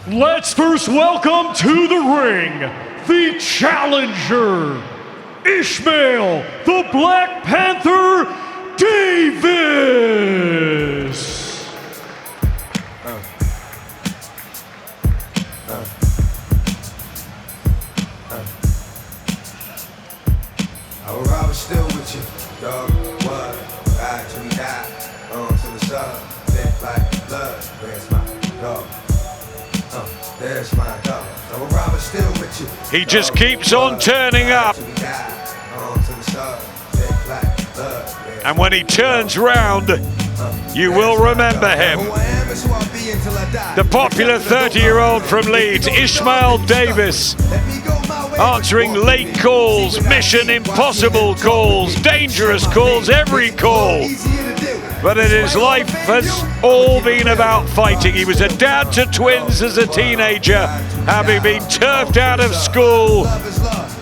Let's first welcome to the ring, the challenger, Ishmael, the Black Panther, Davis. I will ride still with you, dog. What? Ride till we die. On to the sun. Thick like blood. Where's my dog? There's my dog. I will ride still with you. He just keeps on turning up. And when he turns round, you will remember him. The popular 30-year-old from Leeds, Ishmael Davis, answering late calls, mission impossible calls, dangerous calls, every call. But in his life has all been about fighting. He was a dad to twins as a teenager, having been turfed out of school.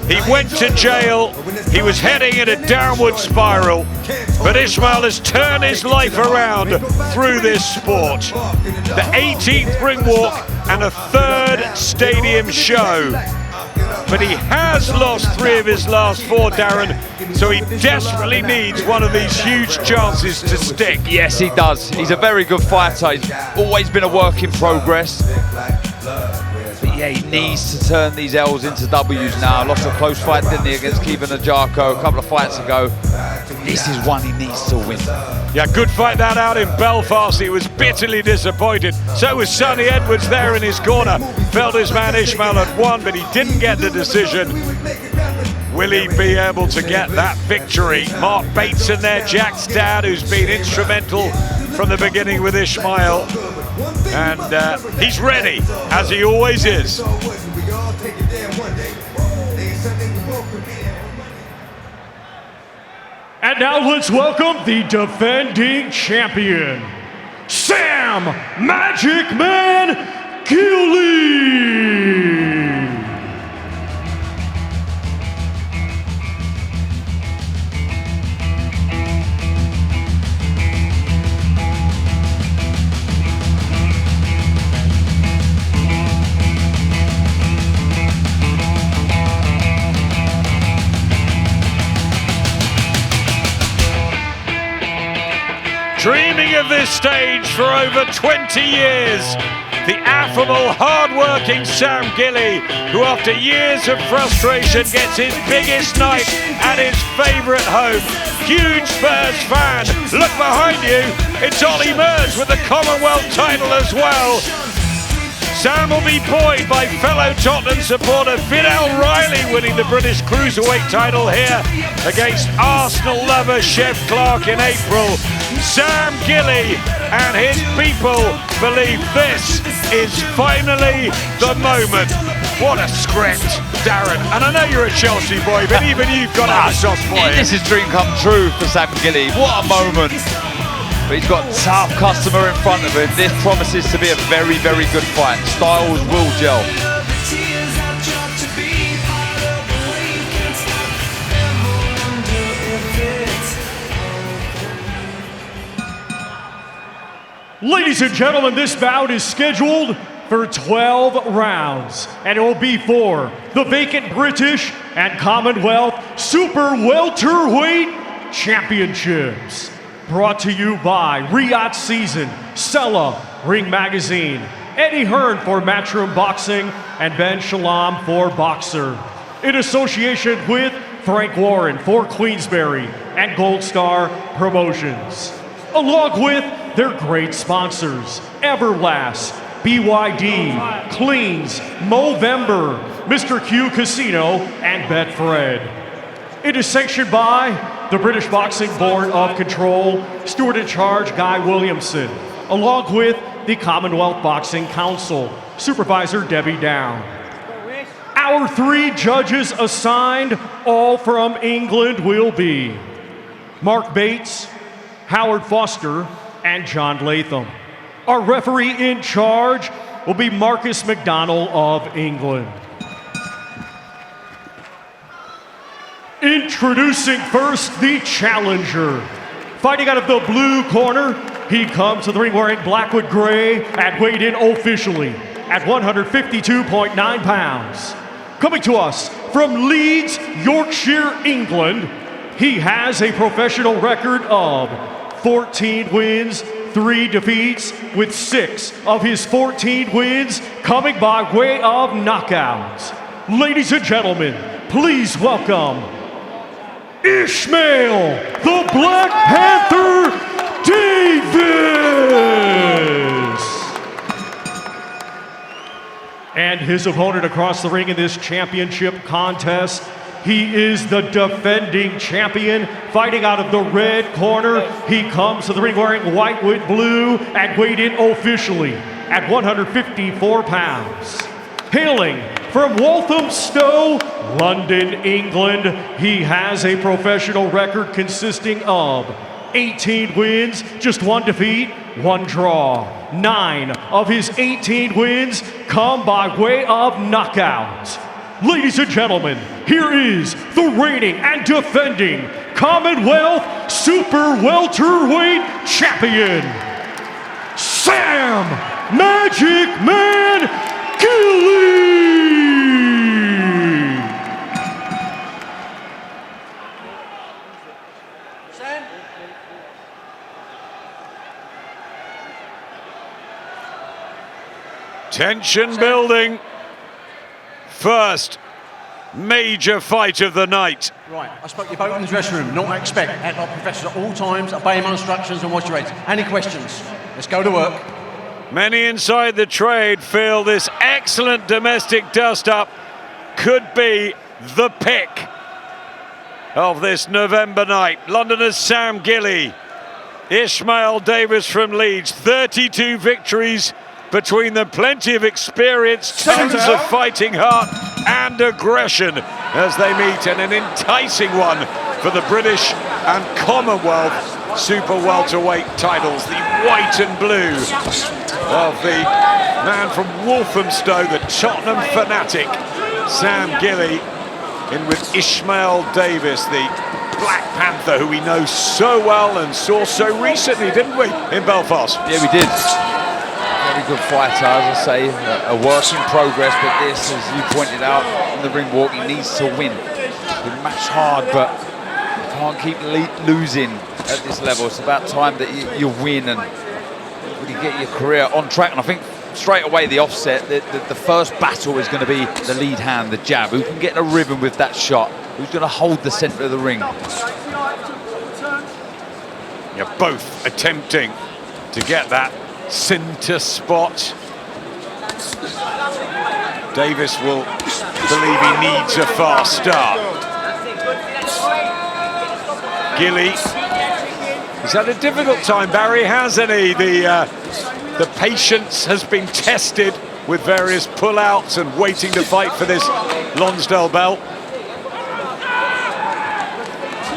He went to jail. He was heading in a downward spiral. But Ishmael has turned his life around through this sport. The 18th ring walk and a 3rd stadium show. But he has lost 3 of his last 4, Darren, so he desperately needs one of these huge chances to stick. Yes, he does. He's a very good fighter. He's always been a work in progress. But yeah, he needs to turn these L's into W's now. Lost a close fight, didn't he, against Kevin Najako a couple of fights ago. This is one he needs to win. Yeah, good fight that out in Belfast. He was bitterly disappointed. So was Sonny Edwards there in his corner. Felt his man Ishmael had won, but he didn't get the decision. Will he be able to get that victory? Mark Bateson there, Jack's dad, who's been instrumental from the beginning with Ishmael. And he's ready, as he always is. And now let's welcome the defending champion, Sam Magic Man Gilley. Dreaming of this stage for over 20 years, the affable, hard-working Sam Gilley, who after years of frustration gets his biggest night at his favourite home. Huge Spurs fan. Look behind you, it's Ollie Murs with the Commonwealth title as well. Sam will be buoyed by fellow Tottenham supporter Finn Riley winning the British Cruiserweight title here against Arsenal lover Chev Clark in April. Sam Gilley and his people believe this is finally the moment. What a script, Darren. And I know you're a Chelsea boy, but even you've got to have a soft boy. This is dream come true for Sam Gilley. What a moment. But he's got a tough customer in front of him. This promises to be a very, very good fight. Styles will gel. Ladies and gentlemen, this bout is scheduled for 12 rounds, and it will be for the vacant British and Commonwealth Super Welterweight Championships. Brought to you by Riyadh Season, Sella, Ring Magazine, Eddie Hearn for Matchroom Boxing, and Ben Shalom for Boxer. In association with Frank Warren for Queensberry and Gold Star Promotions. Along with their great sponsors, Everlast, BYD, Cleans, Movember, Mr. Q Casino, and Betfred. It is sanctioned by the British Boxing Board of Control, Steward in Charge Guy Williamson, along with the Commonwealth Boxing Council, Supervisor Debbie Down. Our 3 judges assigned, all from England, will be Mark Bates, Howard Foster, and John Latham. Our referee in charge will be Marcus McDonnell of England. Introducing first the challenger. Fighting out of the blue corner, he comes to the ring wearing black with gray and weighed in officially at 152.9 pounds. Coming to us from Leeds, Yorkshire, England, he has a professional record of 14 wins, 3 defeats, with 6 of his 14 wins coming by way of knockout. Ladies and gentlemen, please welcome Ishmael, the Black Panther Davis! And his opponent across the ring in this championship contest, he is the defending champion, fighting out of the red corner. He comes to the ring wearing white with blue and weighed in officially at 154 pounds. Hailing from Walthamstow, London, England, he has a professional record consisting of 18 wins, just 1 defeat, 1 draw. 9 of his 18 wins come by way of knockout. Ladies and gentlemen, here is the reigning and defending Commonwealth Super Welterweight Champion, Sam Magic Man Gilley! Tension building. First major fight of the night. Right, I spoke to you both in the dressing room. Not what I expect. Act like professionals at all times, obey my instructions and watch your heads. Any questions? Let's go to work. Many inside the trade feel this excellent domestic dust-up could be the pick of this November night. Londoners Sam Gilley, Ishmael Davis from Leeds, 32 victories between them, plenty of experience, tons of fighting heart and aggression as they meet, and an enticing one for the British and Commonwealth Super Welterweight titles. The white and blue of the man from Walthamstow, the Tottenham fanatic, Sam Gilley, in with Ishmael Davis, the Black Panther, who we know so well and saw so recently, didn't we, in Belfast? Yeah, we did. Very good fighter, as I say, a work in progress, but this, as you pointed out, in the ring walk, he needs to win. He's matched hard, but you can't keep losing at this level. It's about time that you win and really get your career on track. And I think straight away, the offset, the first battle is going to be the lead hand, the jab. Who can get in a rhythm with that shot? Who's going to hold the centre of the ring? You're both attempting to get that centre spot. Davis will believe he needs a fast start. Gilley, he's had a difficult time, Barry, hasn't he? The patience has been tested with various pull-outs and waiting to fight for this Lonsdale belt.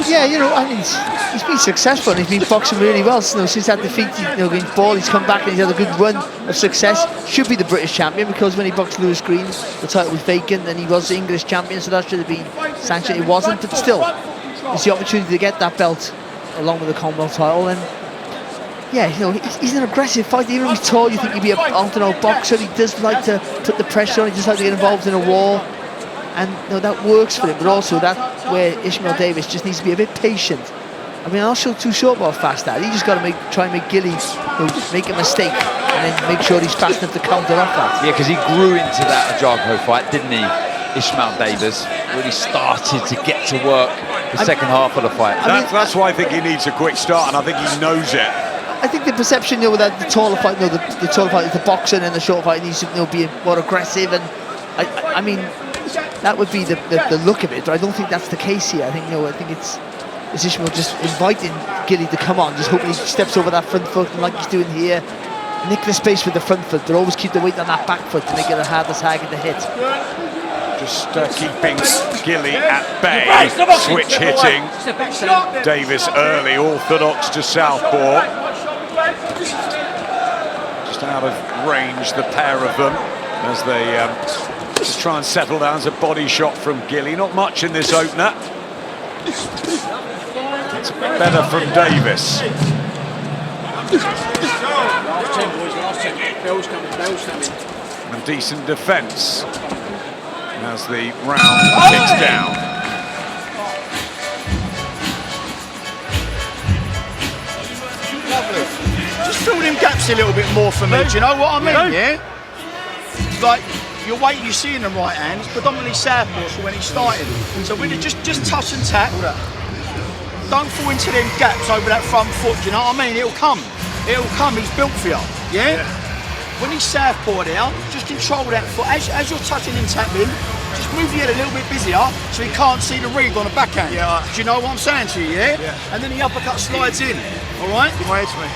Yeah, you know, and he's been successful and he's been boxing really well. So, since that defeat, against Ball, he's come back and he's had a good run of success. Should be the British champion, because when he boxed Lewis Green, the title was vacant, and he was the English champion, so that should have been sanctioned. It wasn't, but still, it's the opportunity to get that belt along with the Commonwealth title. And yeah, he's an aggressive fighter. Even if he's tall, you think he'd be an alternate boxer. He does like to put the pressure on. He does like to get involved in a war. And that works for him, but also that where Ishmael Davis just needs to be a bit patient. I mean, I'm not too sure about how fast that. He just got to try and make Gilley make a mistake and then make sure he's fast enough to counter off that. Yeah, because he grew into that Ajako fight, didn't he? Ishmael Davis really started to get to work the second half of the fight. That's why I think he needs a quick start, and I think he knows it. I think the perception, that the taller fight, the taller fight is the boxer, and the short fight needs to be more aggressive. And I mean, that would be the look of it, but I don't think that's the case here. I think it's Ishmael just inviting Gilley to come on, just hoping he steps over that front foot, and like he's doing here, nick the space with the front foot, but always keep the weight on that back foot to make it a harder target to hit. Just keeping Gilley at bay, switch hitting. Davis early, orthodox to southpaw. Just out of range, the pair of them, as they just try and settle down. As a body shot from Gilley, not much in this opener. It's better from Davis. and decent defence as the round ticks down. Lovely. Just fill them gaps a little bit more for me. Do you know what I mean? Yeah. Like your weight you see in the right hand is predominantly southpaw for when he started. So when you just touch and tap. Don't fall into them gaps over that front foot. Do you know what I mean? It'll come. It'll come. He's built for you. Yeah. When he's southpaw there, just control that foot. As you're touching and tapping, just move your head a little bit busier so he can't see the rig on the backhand. Yeah. Do you know what I'm saying to you, yeah? And then the uppercut slides in, all right? Wait to me.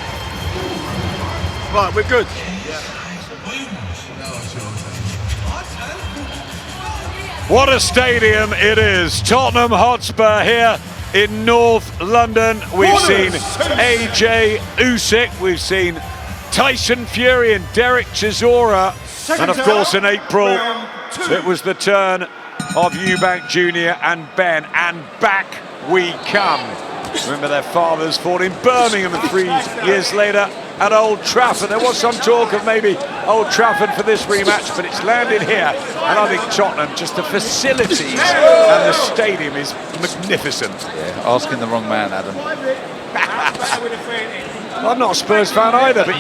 Right, we're good. What a stadium it is. Tottenham Hotspur here in North London. We've seen AJ Usyk, we've seen Tyson Fury and Derek Chisora, and of course in April it was the turn of Eubank Jr. and Ben, and back we come. Remember their fathers fought in Birmingham, and 3 years later at Old Trafford. There was some talk of maybe Old Trafford for this rematch, but it's landed here, and I think Tottenham, just the facilities and the stadium is magnificent. Yeah, asking the wrong man, Adam. I'm not a Spurs fan either, but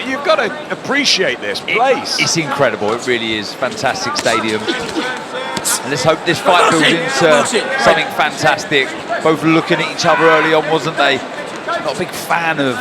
you've got to appreciate this place. It's incredible. It really is. Fantastic stadium. And let's hope this fight builds into something fantastic. Both looking at each other early on, wasn't they? Not a big fan of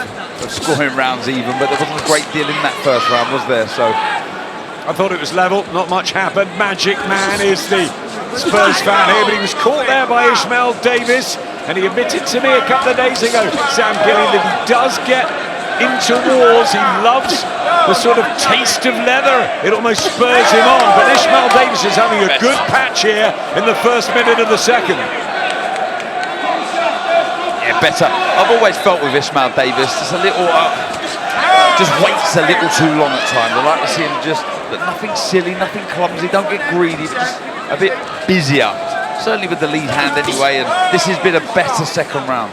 scoring rounds even, but there wasn't a great deal in that first round, was there? So I thought it was level. Not much happened. Magic Man is the Spurs fan here, but he was caught there by Ishmael Davis, and he admitted to me a couple of days ago, Sam Gilley, that he does get into wars. He loves the sort of taste of leather. It almost spurs him on, but Ishmael Davis is having a good patch here in the first minute of the second. Yeah, better. I've always felt with Ishmael Davis, it's a little, just waits a little too long at times. I like to see him just, but nothing silly, nothing clumsy, don't get greedy, but just a bit busier. Certainly with the lead hand anyway, and this has been a better second round.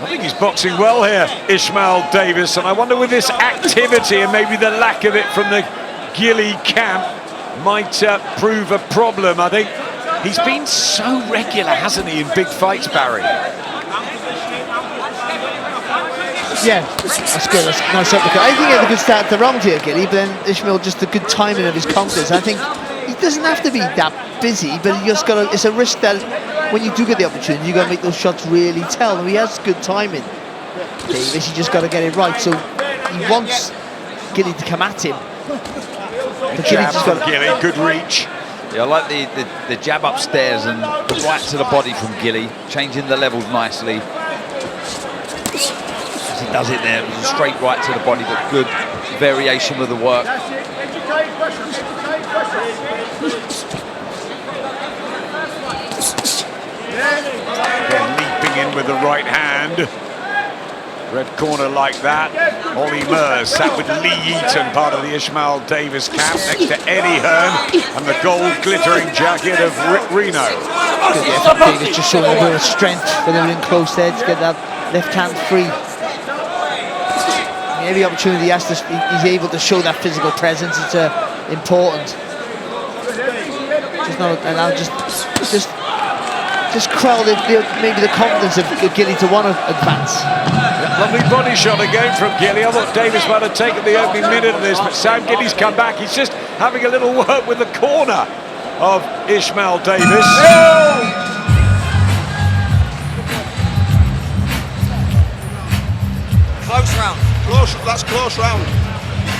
I think he's boxing well here, Ishmael Davis, and I wonder with this activity and maybe the lack of it from the Gilley camp might prove a problem. I think he's been so regular, hasn't he, in big fights, Barry? Yeah, that's good. That's nice uppercut. I think he had a good start at the round here, Gilley, but then Ishmael, just the good timing of his counters. I think he doesn't have to be that busy, but you just got to, it's a risk that when you do get the opportunity, you got to make those shots really tell. And he has good timing, Davis. You just got to get it right. So he wants Gilley to come at him. But Gilley just got Gilley, good reach. Yeah, I like the jab upstairs and the right to the body from Gilley, changing the levels nicely. As he does it there, it was a straight right to the body, but good variation with the work. Again, leaping in with the right hand. Red corner like that. Ollie Murs sat with Lee Eaton, part of the Ishmael Davis camp, next to Eddie Hearn and the gold glittering jacket of Reno. Good effort, Davis, just showing a bit of strength when they were in close there to get that left hand free. Every opportunity he's able to show that physical presence. It's important. Just crowd maybe the confidence of Gilley to want to advance. Lovely body shot again from Gilley. I thought Davis might have taken the opening minute of this, but Sam Gilley's come back. He's just having a little work with the corner of Ishmael Davis. Close round. That's close round.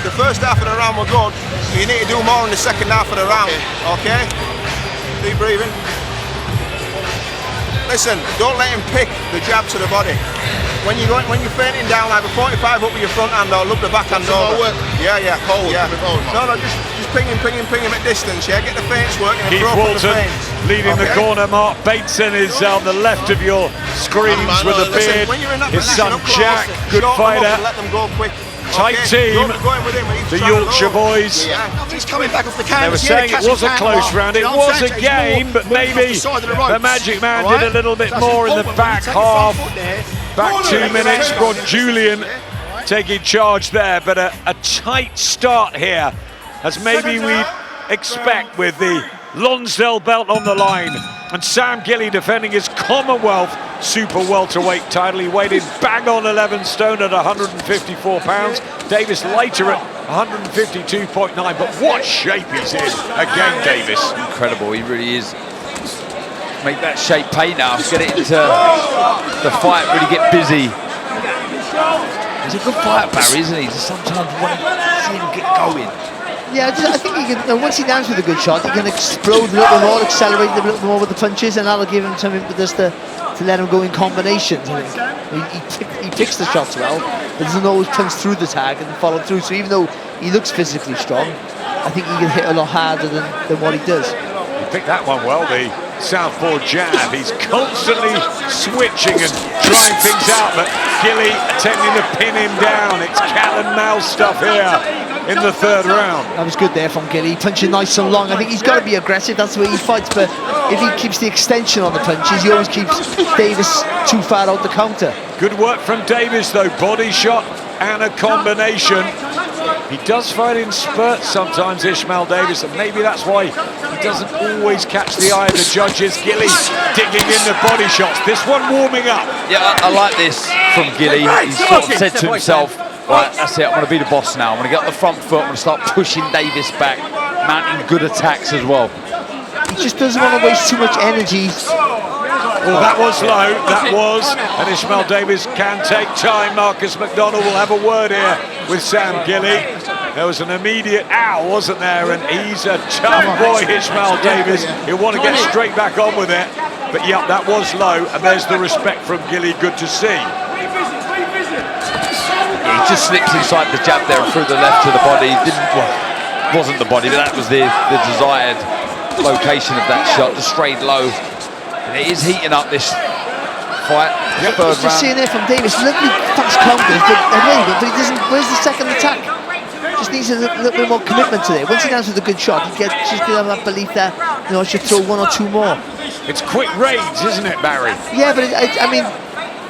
The first half of the round were good. You need to do more in the second half of the round. Okay? Deep breathing. Listen, don't let him pick the jab to the body. When you're fainting down, like a 45 up with your front hand or look the back hand over. Yeah. Hold. Yeah. No, just ping him at distance. Yeah, get the feints working. Keith Walton leading the corner. Mark Bateson is on the left of your screens with a beard. His son Jack, good fighter. Let them go quick. Tight team, the Yorkshire boys. Yeah. He's coming back off the canvas. They were saying it was a close round. It was a game, but maybe the Magic Man did a little bit more in the back half. Back 2 minutes, Rod Julian taking charge there, but a tight start here as maybe we'd expect with the Lonsdale belt on the line. And Sam Gilley defending his Commonwealth Super Welterweight title. He weighed in bang on 11 stone at 154 pounds. Davis later at 152.9, but what shape he's in again, Davis. Incredible, he really is. Make that shape pay now, get it into the fight, really get busy. He's a good fighter, Barry, isn't he? Just sometimes want to see him get going. Yeah, I think he can, once he lands with a good shot, he can explode a little bit more, accelerate a little more with the punches, and that'll give him some impetus to let him go in combinations. I think he picks the shots well, but doesn't always punch through the tag and follow through. So even though he looks physically strong, I think he can hit a lot harder than what he does. He picked that one well, the southpaw jab. He's constantly switching and trying things out, but Gilley attempting to pin him down. It's cat and mouse stuff here in the third round. That was good there from Gilley, punching nice and long. I think he's got to be aggressive, that's the way he fights, but if he keeps the extension on the punches, he always keeps Davis too far out the counter. Good work from Davis though, body shot and a combination. He does fight in spurts sometimes, Ishmael Davis, and maybe that's why he doesn't always catch the eye of the judges. Gilley digging in the body shots. This one warming up. Yeah, I like this from Gilley. He sort of said to himself, right, that's it, I'm going to be the boss now. I'm going to get on the front foot, I'm going to start pushing Davis back, mounting good attacks as well. He just doesn't want to waste too much energy. Well, that was low, that was, and Ishmael Davis can take time. Marcus McDonald will have a word here with Sam Gilley. There was an immediate ow, wasn't there? And he's a tough boy, Ishmael Davis. He'll want to get straight back on with it. But yeah, that was low, and there's the respect from Gilley, good to see. He just slips inside the jab there and through the left to the body. Wasn't the body, but that was the desired location of that shot, the straight low. And it is heating up this fight. Third round. Just seeing there from Davis, lovely fast counters, but he doesn't. Where's the second attack? Just needs a little bit more commitment to it. Once he lands with a good shot, he just gonna have that belief that, you know, I should throw one or two more. It's quick raids, isn't it, Barry? Yeah, but I mean,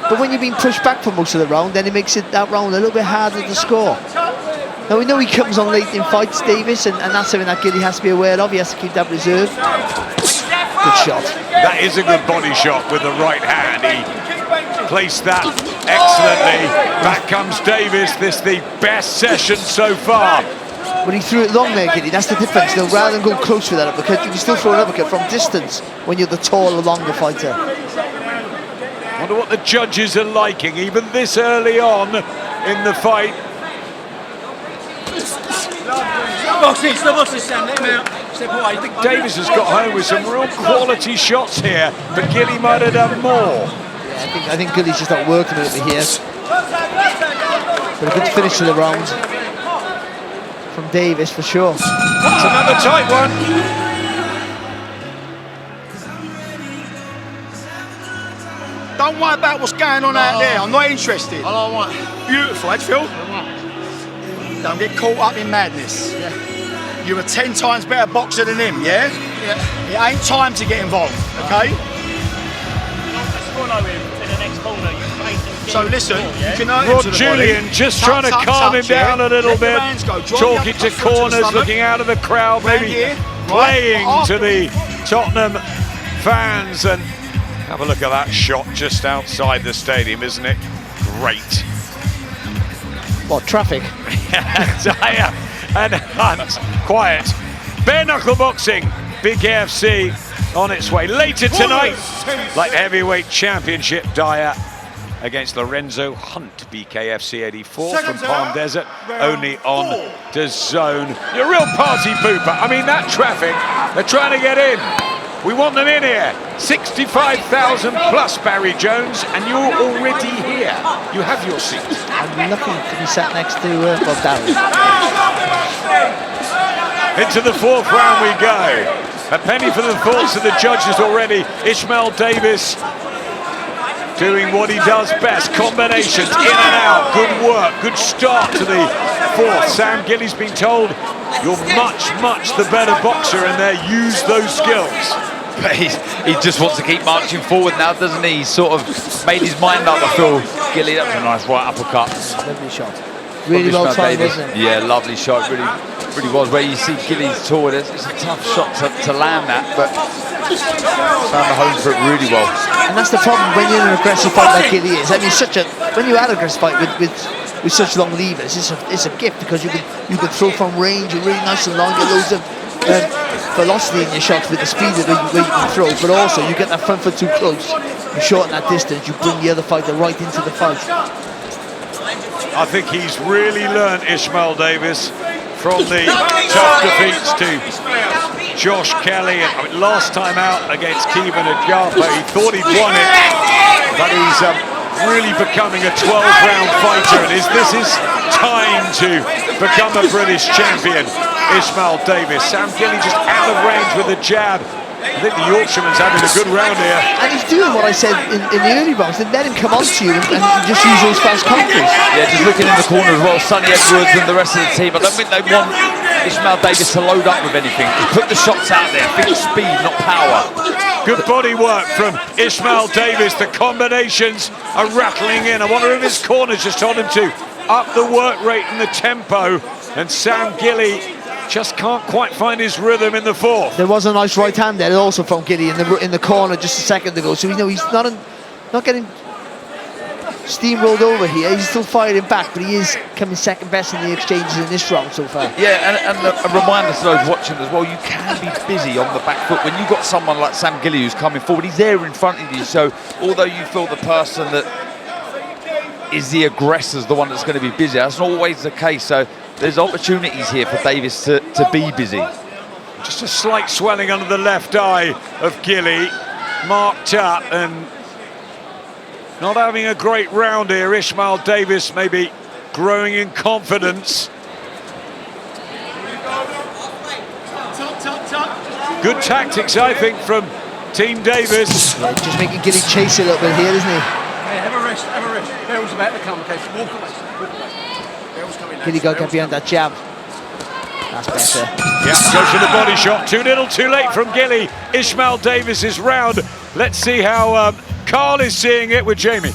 but when you've been pushed back for most of the round, then it makes that round a little bit harder to score. Now we know he comes on late in fights, Davis, and that's something that Gilley has to be aware of. He has to keep that reserve. Good shot. That is a good body shot with the right hand. He placed that excellently. Back comes Davis. This the best session so far. When he threw it long there, Gilley, that's the difference. Though, rather than go close with that uppercut, you can still throw an uppercut from distance when you're the taller, longer fighter. Wonder what the judges are liking, even this early on in the fight. I think Davis has got home with some real quality shots here, but Gilley might have done more. Yeah, I think Gilley's just not working a little bit here. But a good finish to the round from Davis for sure. That's another tight one. Don't worry about what's going on out there. I'm not interested. I don't want. Beautiful, Edgefield. Don't get caught up in madness. Yeah. You're a 10 times better boxer than him, yeah? Yeah. It ain't time to get involved, okay? So listen, you can hurt Rod him to the Julian body. just Touch, trying to touch, calm him touch, yeah? down a little Let bit, your hands go. Drop talking your to foot to the corners, stomach. looking out of the crowd, Round maybe here, playing right, to the Tottenham fans. And have a look at that shot just outside the stadium, isn't it? Great. What, traffic? Dyer and Hunt, quiet. Bare knuckle boxing, Big AFC on its way. Later tonight, light heavyweight championship, Dyer against Lorenzo Hunt, BKFC 84 from Palm Desert, only on DAZN. You're a real party pooper. I mean, that traffic, they're trying to get in. We want them in here. 65,000 plus, Barry Jones, and you're already here. You have your seat. I'm lucky to be sat next to Darren. Into the fourth round we go. A penny for the thoughts of the judges already. Ishmael Davis doing what he does best. Combinations, in and out, good work, good start to the fourth. Sam Gilley's been told, you're much, much the better boxer, and there, use those skills. But he just wants to keep marching forward now, doesn't he? He's sort of made his mind up, I feel. Gilley, that was a nice right uppercut. Lovely shot. Really well timed, wasn't it? Yeah, lovely shot. Really really was. Where you see Gilley's tall, it's a tough shot to land that, but found the home for it really well. And that's the problem when you're in an aggressive fight like Gilley is. I mean, when you had an aggressive fight with such long levers, it's a gift because you can throw from range, you're really nice and long, get loads of velocity in your shots with the speed where you can throw, but also you get that front foot too close, you shorten that distance, you bring the other fighter right into the fight. I think he's really learned, Ishmael Davis, from the tough defeats to Josh Kelly. I mean, last time out against Kevin Ajapa, he thought he'd won it, but he's really becoming a 12-round fighter, and this is time to become a British champion. Ishmael Davis, Sam Gilley just out of range with the jab. I think the Yorkshireman's having a good round here. And he's doing what I said in the early rounds, then let him come on to you and just use those fast counters. Yeah, just looking in the corner as well, Sonny Edwards and the rest of the team. I don't think they want Ishmael Davis to load up with anything. Just put the shots out there, think speed, not power. Good body work from Ishmael Davis. The combinations are rattling in. I wonder if his corners just told him to up the work rate and the tempo. And Sam Gilley just can't quite find his rhythm in the fourth. There was a nice right hand there also from Gilley in the corner just a second ago. So he's not getting steamrolled over here. He's still firing back, but he is coming second best in the exchanges in this round so far. Yeah, and a reminder to those watching as well, you can be busy on the back foot when you've got someone like Sam Gilley who's coming forward. He's there in front of you, so although you feel the person that is the aggressor is the one that's going to be busy, that's not always the case. So there's opportunities here for Davis to be busy. Just a slight swelling under the left eye of Gilley, marked up, and not having a great round here. Ishmael Davis maybe growing in confidence. Good tactics, I think, from Team Davis. Yeah, just making Gilley chase a little bit here, isn't he? Yeah, have a rest, have a rest. Bell's about to come, okay? Walk away. Bell's coming. Gilley got to get behind that jab. That's better. Yeah, goes for the body shot. Too little, too late from Gilley. Ishmael Davis's round. Let's see how Carl is seeing it with Jamie.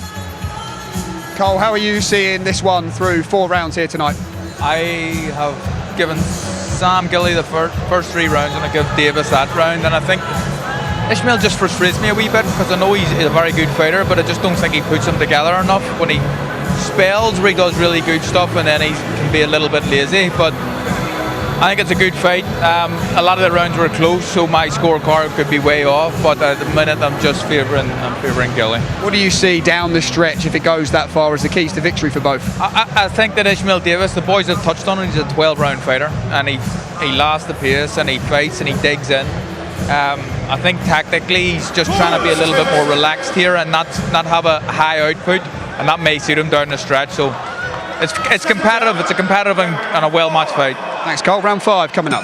Carl, how are you seeing this one through 4 rounds here tonight? I have given Sam Gilley the first 3 rounds and I give Davis that round, and I think Ishmael just frustrates me a wee bit because I know he's a very good fighter, but I just don't think he puts them together enough. When he spells where he does really good stuff and then he can be a little bit lazy, but I think it's a good fight. A lot of the rounds were close, so my scorecard could be way off, but at the minute I'm just favouring Gilley. What do you see down the stretch if it goes that far as the keys to victory for both? I think that Ishmael Davis, the boys have touched on it, he's a 12-round fighter, and he lasts the pace and he fights and he digs in. I think tactically he's just trying to be a little bit more relaxed here and not have a high output, and that may suit him down the stretch. So it's competitive. It's a competitive and a well-matched fight. Thanks, Carl. Round 5 coming up.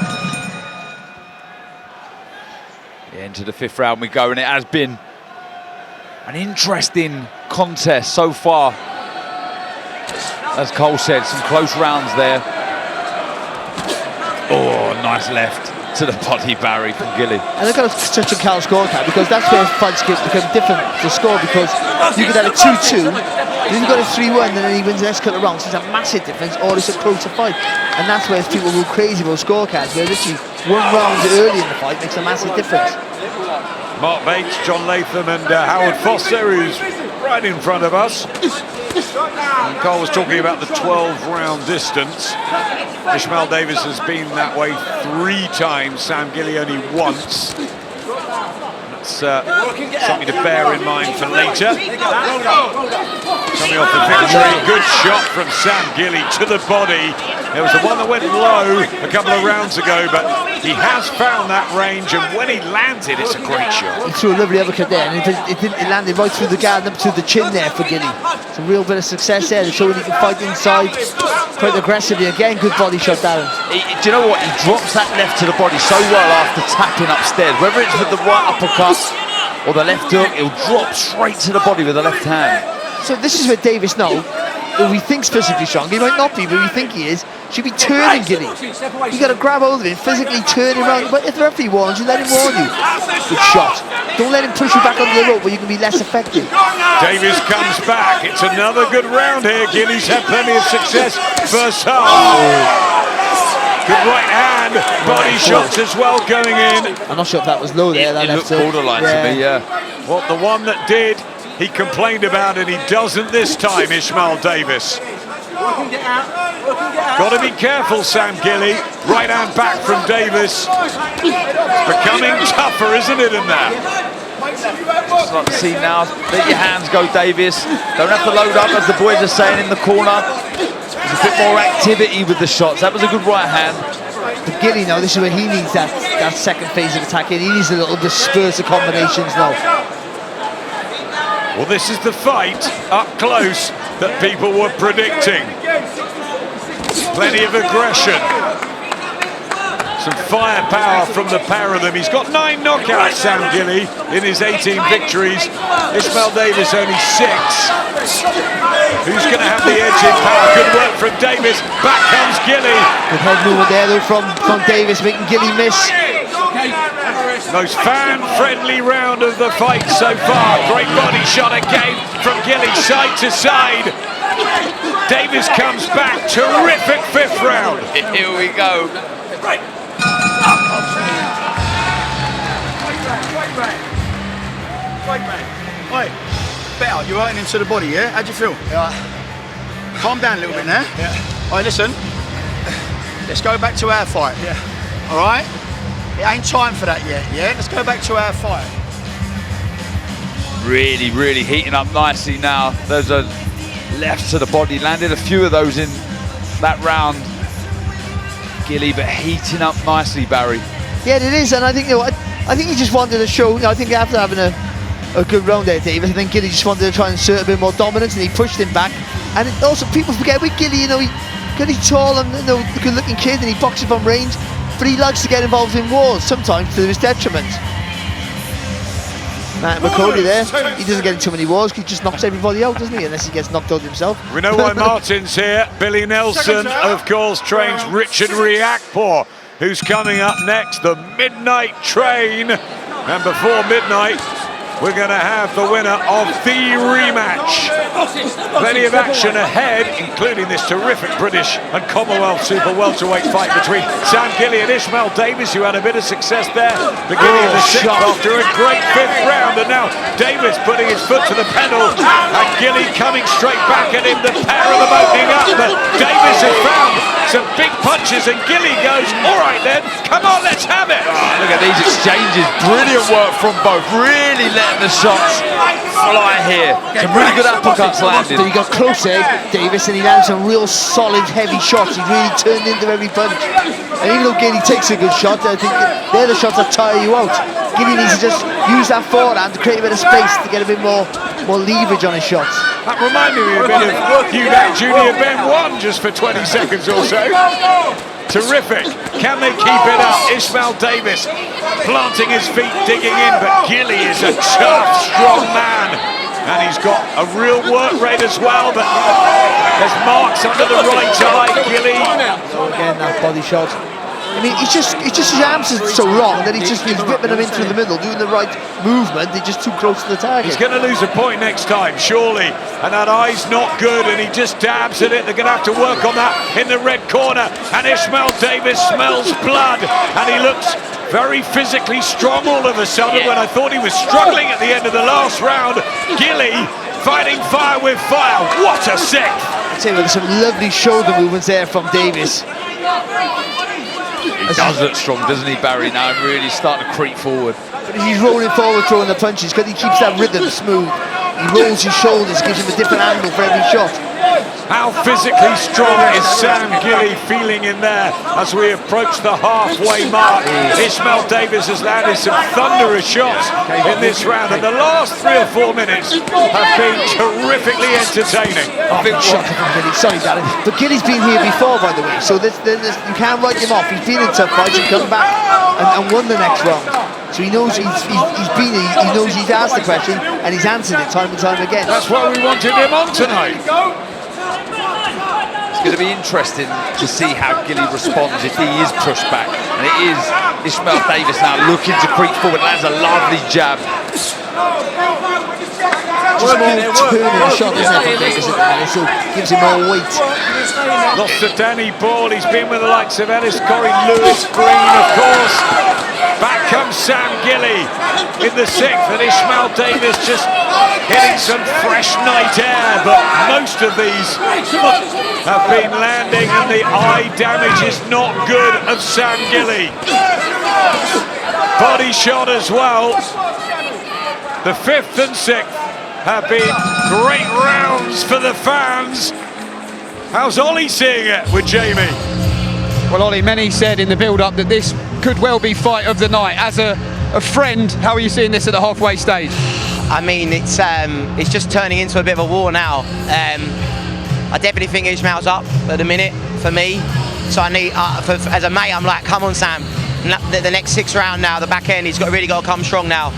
Yeah, into the 5th round we go, and it has been an interesting contest so far. As Cole said, some close rounds there. Oh, nice left to the body, Barry, from Gilley. And they've got such a Carl scorecard because that's where fights become different to score, because you could have a 2-2, then you've got a 3-1, and then he wins the next couple of rounds. It's a massive difference, or it's a closer fight. And that's where people go crazy about scorecards, where literally 1 round early in the fight makes a massive difference. Mark Bates, John Latham and Howard Foster, who's right in front of us. And Carl was talking about the 12-round distance. Ishmael Davis has been that way 3 times, Sam Gilley only once. That's something to bear in mind for later. Coming off the victory, good shot from Sam Gilley to the body. There was the one that went low a couple of rounds ago, but he has found that range, and when he lands it, it's a great shot. He threw a lovely uppercut there, and it landed right through the guard and up to the chin there for Gilley. It's a real bit of success there, showing he can fight inside quite aggressively. Again, good body shot, Darren. Do you know what? He drops that left to the body so well after tapping upstairs. Whether it's with the right uppercut or the left hook, he'll drop straight to the body with the left hand. So this is where Davis now, who he thinks physically strong, he might not be, but we think he is, should be turning Gilley. You got to grab hold of him, physically turn him around. But if the referee warns you, let him warn you. Good shot. Don't let him push you back onto the rope where you can be less effective. Davis comes back. It's another good round here. Gilley's had plenty of success first half. Good right hand, body shots as well going in. I'm not sure if that was low there. It looked borderline to me, yeah. Well, the one that did, he complained about it. He doesn't this time, Ishmael Davis. Got to be careful, Sam Gilley. Right hand back from Davis. Becoming tougher, isn't it, in there? Just like to see now. Let your hands go, Davis. Don't have to load up, as the boys are saying in the corner. There's a bit more activity with the shots. That was a good right hand. But Gilley now, this is where he needs that second phase of attacking. He needs a little dispersive combinations now. Well, this is the fight up close that people were predicting. Plenty of aggression. Some firepower from the pair of them. He's got 9 knockouts, Sam Gilley, in his 18 victories. Ishmael Davis only 6. Who's going to have the edge in power? Good work from Davis. Back comes Gilley. Good head movement there, though, from Davis, making Gilley miss. Most fan-friendly round of the fight so far. Great body shot again from Gilley, side to side. Davis comes back. Terrific 5th round. Here we go. Oi, better, you're hurting into the body, yeah? How'd you feel? Yeah. Calm down a little bit now. Yeah. Alright, listen. Let's go back to our fight. Yeah. Alright? It ain't time for that yet, yeah? Let's go back to our fight. Really, really heating up nicely now. Those are lefts to the body. Landed a few of those in that round. Gilley, but heating up nicely, Barry. Yeah, it is, and I think I think he just wanted to show. I think after having a good round there, Davis, I think Gilley just wanted to try and insert a bit more dominance, and he pushed him back. And also, people forget with Gilley, he's tall and a good-looking kid, and he boxes from range, but he likes to get involved in wars sometimes to his detriment. Matt McCauley there, he doesn't get in too many wars, he just knocks everybody out, doesn't he? Unless he gets knocked out himself. We know why Martin's here. Billy Nelson, of course, trains Richard Riakporhe, who's coming up next, the Midnight Train. And before midnight, we're going to have the winner of the rematch. Plenty of action ahead, including this terrific British and Commonwealth super welterweight fight between Sam Gilley and Ishmael Davis, who had a bit of success there, beginning of the 6th after a great 5th round. And now Davis putting his foot to the pedal, and Gilley coming straight back at him. The pair of them opening up, but Davis has found some big punches, and Gilley goes, all right then, come on, let's have it. Oh, look at these exchanges. Brilliant work from both. Really letting the shots fly here. Some really good uppercuts landed. But he got close there, Davis, and he landed some real solid, heavy shots. He really turned into every punch. And even though Gilley takes a good shot, I think they're the shots that tire you out. Gilley needs to just use that forehand to create a bit of space to get a bit more leverage on his shots. That reminded me a bit of Hugh Junior Ben 1 just for 20 seconds or so. Terrific. Can they keep it up? Ishmael Davis planting his feet, digging in, but Gilley is a tough, strong man. And he's got a real work rate as well, but there's marks under the right eye, Gilley. So again, that body shot. I mean, it's just his arms are so long that he's whipping them into the middle, doing the right movement. They're just too close to the target. He's going to lose a point next time, surely. And that eye's not good, and he just dabs at it. They're going to have to work on that in the red corner. And Ishmael Davis smells blood, and he looks very physically strong all of a sudden when I thought he was struggling at the end of the last round. Gilley fighting fire with fire. What a sec! I'd say there's some lovely shoulder movements there from Davis. He does look strong, doesn't he, Barry, now, really starting to creep forward. But he's rolling forward, throwing the punches, because he keeps that rhythm smooth. He rolls his shoulders, gives him a different angle for every shot. How physically strong is Sam Gilley feeling in there as we approach the halfway mark? Ishmael Davis has landed some thunderous shots in this round, and the last 3 or 4 minutes have been terrifically entertaining. Big shot from Gilley, sorry Darren. But Gilley's been here before, by the way, so you can't write him off. He's been in tough fights and come back and won the next round. So he knows he knows he's asked the question and he's answered it time and time again. That's why we wanted him on tonight. It's going to be interesting to see how Gilley responds if he is pushed back. And it is Ishmael Davis now looking to creep forward, lands a lovely jab. just more turning the shot, isn't it, from Davis at the minute, so gives him more weight. Lost to Danny Ball. He's been with the likes of Ellis Corey, Lewis Green, of course. Back comes Sam Gilley in the 6th, and Ishmael Davis just hitting some fresh night air, but most of these have been landing, and the eye damage is not good of Sam Gilley. Body shot as well. The 5th and 6th have been great rounds for the fans. How's Ollie seeing it with Jamie? Well, Ollie, many said in the build-up that this could well be fight of the night. As a friend, how are you seeing this at the halfway stage? I mean, it's just turning into a bit of a war now. I definitely think Ishmael's up at the minute for me. So I need, as a mate, I'm like, come on, Sam. The next 6th round now, the back end, he's really got to come strong now.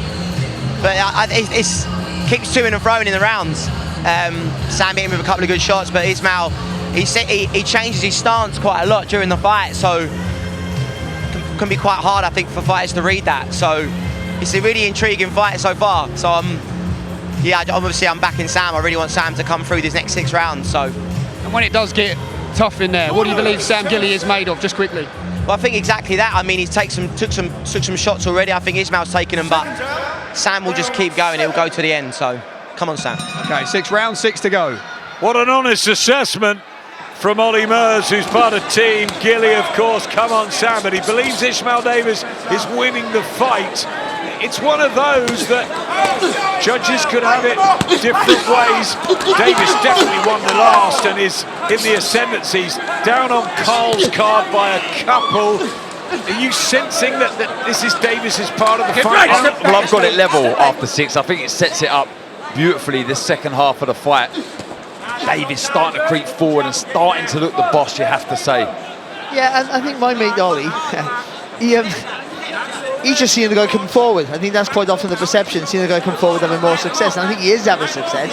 But it's keeps to and froing in the rounds. Sam hit him with a couple of good shots, but Ishmael, he changes his stance quite a lot during the fight, so can be quite hard, I think, for fighters to read that. So it's a really intriguing fight so far. So yeah, obviously I'm backing Sam. I really want Sam to come through these next 6 rounds. So, and when it does get tough in there, what do you believe Sam Gilley is made of, just quickly? Well, I think exactly that. I mean, he's took some shots already. I think Ishmael's taken them, but Sam will just keep going. He'll go to the end. So come on, Sam. Okay, 6 rounds, 6 to go. What an honest assessment from Ollie Mers, who's part of Team Gilley, of course. Come on, Sam, but he believes Ishmael Davis is winning the fight. It's one of those that judges could have it different ways. Davis definitely won the last and is in the ascendancy. He's down on Carl's card by a couple. Are you sensing that this is Davis's part of the fight? Well, I've got it level after 6. I think it sets it up beautifully, this second half of the fight. Davis starting to creep forward and starting to look the boss, you have to say. Yeah, and I think my mate Ollie, he's just seeing the guy come forward. I think that's quite often the perception, seeing the guy come forward having more success. And I think he is having success,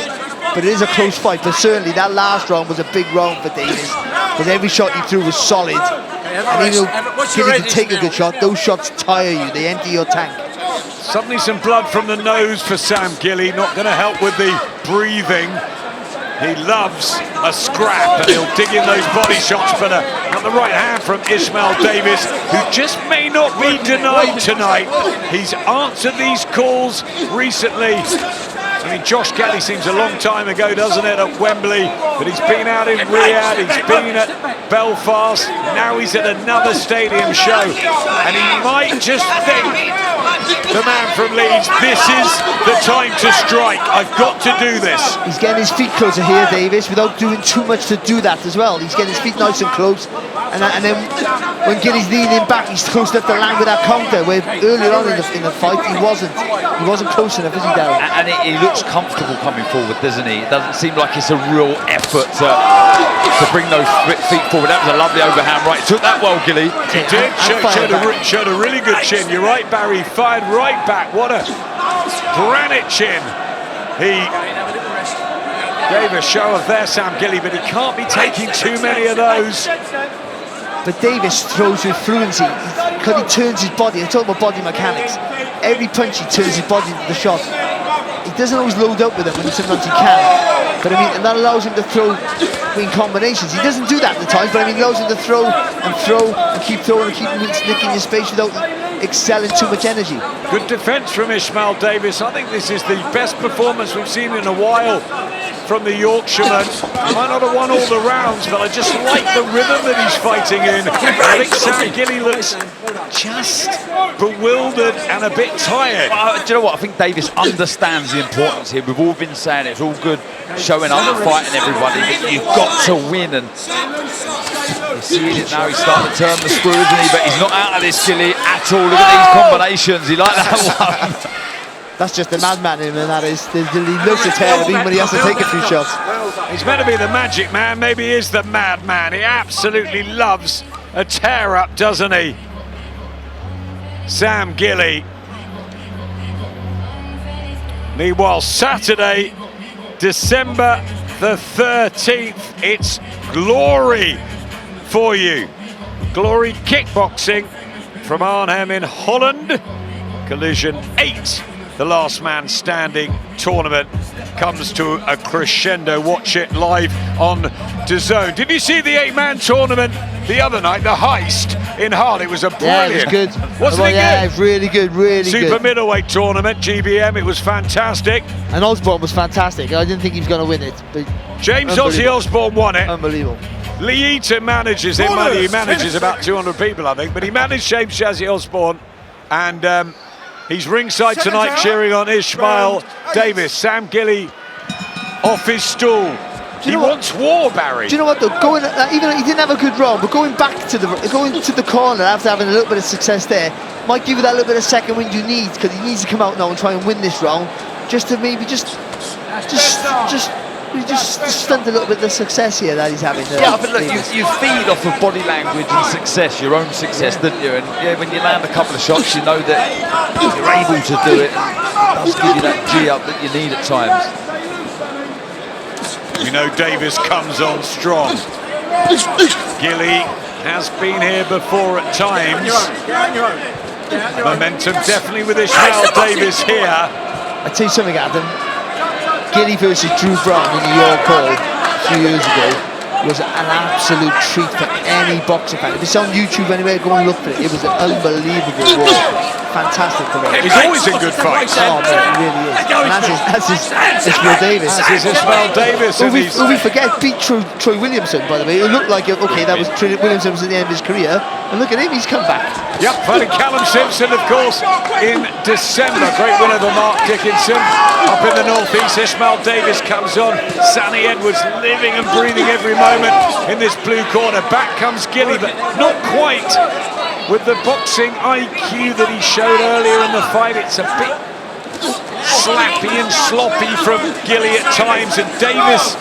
but it is a close fight. But certainly that last round was a big round for Davis, because every shot he threw was solid. And even though Gilley can take a good shot, those shots tire you, they empty your tank. Suddenly some blood from the nose for Sam Gilley, not going to help with the breathing. He loves a scrap, and he'll dig in those body shots, but on the right hand from Ishmael Davis, who just may not be denied tonight. He's answered these calls recently. I mean, Josh Galley seems a long time ago, doesn't it, at Wembley, but he's been out in Riyadh, he's been at Belfast, now he's at another stadium show, and he might just think, the man from Leeds, this is the time to strike. I've got to do this. He's getting his feet closer here, Davis, without doing too much to do that as well. He's getting his feet nice and close, and then when Gilley's leaning back, he's close enough to land with that counter, where earlier on in the fight he wasn't close enough, is he, Darryl? And he looks comfortable coming forward, doesn't he? It doesn't seem like it's a real effort to bring those feet forward. That was a lovely overhand right. He took that well, Gilley. He did. Showed a really good chin. You're right, Barry. Fired right back. What a granite chin. He gave a show of there, Sam Gilley, but he can't be taking too many of those. But Davis throws with fluency because he turns his body. I talk about body mechanics. Every punch he turns his body into the shot. He doesn't always load up with it, when sometimes he can. But I mean, and that allows him to throw in combinations. He doesn't do that at the times, but I mean, it allows him to throw and keep throwing and keep nicking his space without excelling too much energy. Good defense from Ishmael Davis. I think this is the best performance we've seen in a while from the Yorkshireman. Might not have won all the rounds, but I just like the rhythm that he's fighting in. I think Sam Gilley looks just bewildered and a bit tired. Do you know what? I think Davis understands the importance here. We've all been saying it's all good showing up and fighting everybody, but you've got to win. And you're seeing it now. He's starting to turn the screw, isn't he? But he's not out of this, Gilley, at all. Look at these combinations. He like that one. That's just the madman in him, and that is, he loves to tear even when he has to take a few shots. He's meant to be the magic man, maybe he is the madman. He absolutely loves a tear-up, doesn't he? Sam Gilley. Meanwhile, Saturday, December the 13th, it's Glory for you. Glory Kickboxing from Arnhem in Holland. Collision 8 the last man standing tournament comes to a crescendo. Watch it live on DAZN. Did you see the 8-man tournament the other night, the heist in Hull? It was a brilliant. Yeah, it was good. Wasn't it good? Yeah, really good, really Super good. middleweight tournament, GBM, it was fantastic. And Osborne was fantastic. I didn't think he was going to win it, but James Ozzy Osborne won it. unbelievable. Lee Eaton manages him. Well, he manages about 200 people, I think, but he managed James Jazzy Osborne, and he's ringside tonight cheering on Ishmael Davis. Sam Gilley off his stool. He wants war, Barry. Do you know what though? Even though he didn't have a good run, but going to the corner after having a little bit of success there might give you that little bit of second wind you need, because he needs to come out now and try and win this round, just to maybe just stunt a little bit of the success here that he's having. Yeah, but look, you feed off of body language and success, your own success, don't you? And yeah, when you land a couple of shots, you know that you're able to do it. It does give you that G-up that you need at times. You know Davis comes on strong. Gilley has been here before at times. Momentum definitely with Ishmael Davis here. I tell you something, Adam. Gilley versus Drew Brown in the York Hall a few years ago was an absolute treat for any boxing fan. If it's on YouTube anywhere, go and look for it. It was an unbelievable war. Fantastic to watch. He's always in good fights. Oh, man, he really is. And that's his Ishmael Davis. That's his Ishmael Davis. Who we forget beat Troy Williamson, by the way. It looked like, okay, that was Troy Williamson was at the end of his career. And look at him, he's come back. Yep, fighting Callum Simpson, of course, in December. Great winner for Mark Dickinson. Up in the northeast, Ishmael Davis comes on. Sonny Edwards living and breathing every moment in this blue corner. Back comes Gilley, but not quite with the boxing IQ that he showed earlier in the fight. It's a bit slappy and sloppy from Gilley at times, and Davis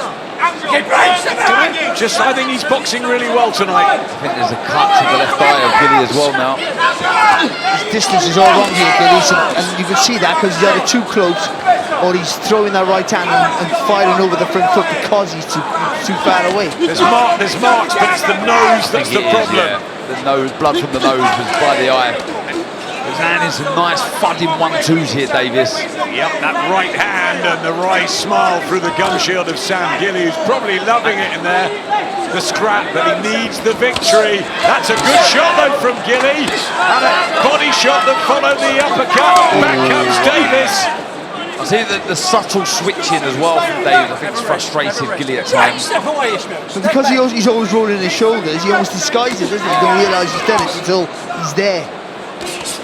I think he's boxing really well tonight. I think there's a cut to the left eye of Gilley as well now. His distance is all wrong here, Gilley, and you can see that because he's either too close or he's throwing that right hand and firing over the front foot because he's too far away. There's marks, but it's the nose that's the problem. The nose, blood from the nose was by the eye. He's landing some nice thudding 1-2s here, Davis. Yep, that right hand and the wry smile through the gum shield of Sam Gilley, who's probably loving it in there. The scrap, but he needs the victory. That's a good shot though from Gilley, and a body shot that followed the uppercut. Back comes Davis. I see the subtle switching as well from Davis. I think it's frustrated Gilley at times. But because he's always rolling his shoulders, he almost disguises it, doesn't he? You don't realise he's done it until he's there.